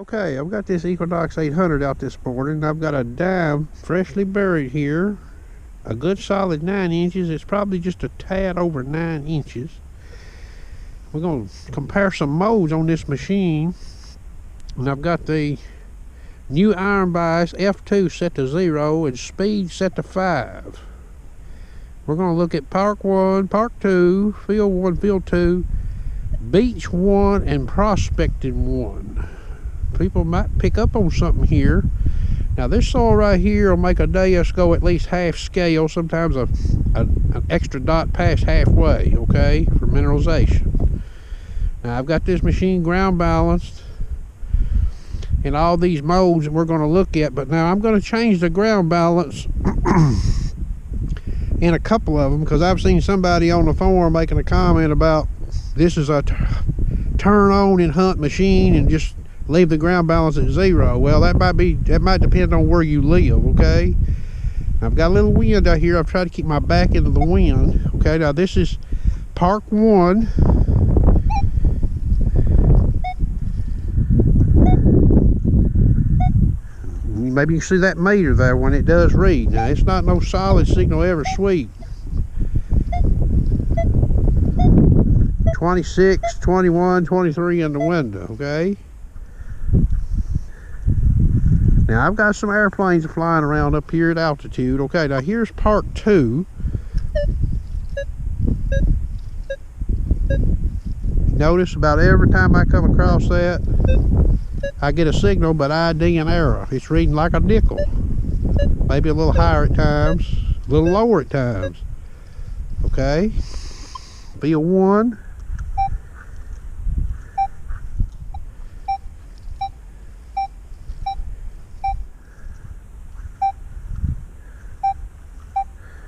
Okay, I've got this EQuinoX 800 out this morning. I've got a dime freshly buried here. A good solid 9 inches. It's probably just a tad over 9 inches. We're going to compare some modes on this machine. And I've got the new iron bias F2 set to 0 and speed set to 5. We're going to look at Park 1, Park 2, Field 1, Field 2, Beach 1, and Prospecting 1. People might pick up on something here. Now this soil right here will make a dais go at least half scale, sometimes an extra dot past halfway, okay, for mineralization. Now I've got this machine ground balanced in all these modes that we're going to look at, but now I'm going to change the ground balance in a couple of them, because I've seen somebody on the forum making a comment about this is a turn on and hunt machine and just leave the ground balance at 0. Well, that might depend on where you live, okay? I've got a little wind out here. I've tried to keep my back into the wind. Okay, now this is Park 1. Maybe you can see that meter there when it does read. Now, it's not no solid signal ever sweep. 26, 21, 23 in the window, okay? Now I've got some airplanes flying around up here at altitude. Okay, now here's Park 2. Notice about every time I come across that, I get a signal, but ID an error. It's reading like a nickel. Maybe a little higher at times, a little lower at times. Okay, Field 1.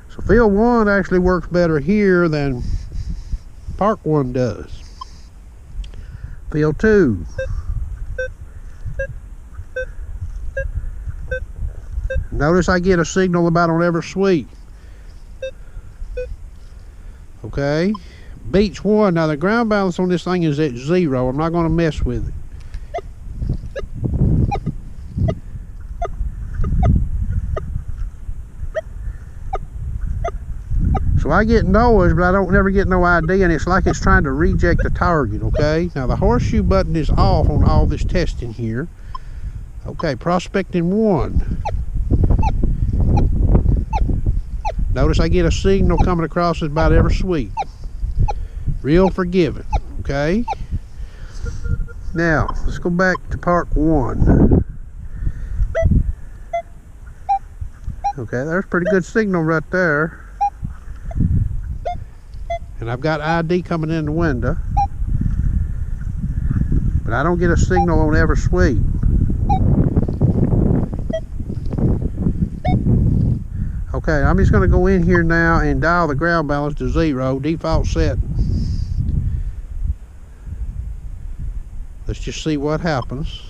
So Field 1 actually works better here than Park 1 does. Field 2. Notice I get a signal about on every sweep. Okay. Beach 1. Now the ground balance on this thing is at 0. I'm not going to mess with it. So I get noise, but I don't never get no ID, and it's like it's trying to reject the target, okay? Now the horseshoe button is off on all this testing here. Okay, Prospecting 1. Notice I get a signal coming across about every sweep. Real forgiving, okay? Now, let's go back to Park 1. Okay, there's a pretty good signal right there. And I've got ID coming in the window, but I don't get a signal on every sweep. Okay, I'm just going to go in here now and dial the ground balance to 0, default setting. Let's just see what happens.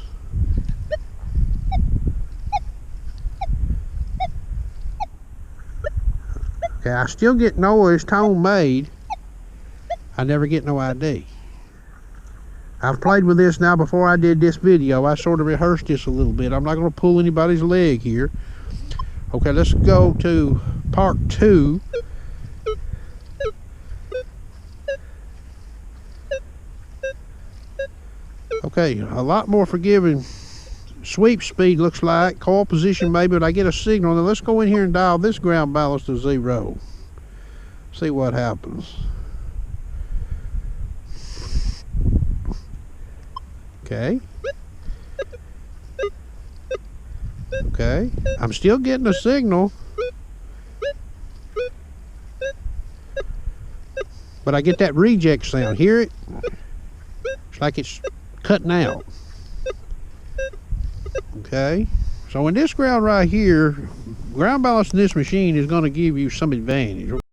Okay, I still get noise, tone made. I never get no ID. I've played with this now before I did this video. I sort of rehearsed this a little bit. I'm not going to pull anybody's leg here. Okay, let's go to Park 2. Okay, a lot more forgiving sweep speed looks like. Coil position maybe, but I get a signal. Now let's go in here and dial this ground balance to 0. See what happens. Okay. Okay, I'm still getting a signal, but I get that reject sound. Hear it? It's like it's cutting out. Okay, so in this ground right here, ground balance in this machine is going to give you some advantage.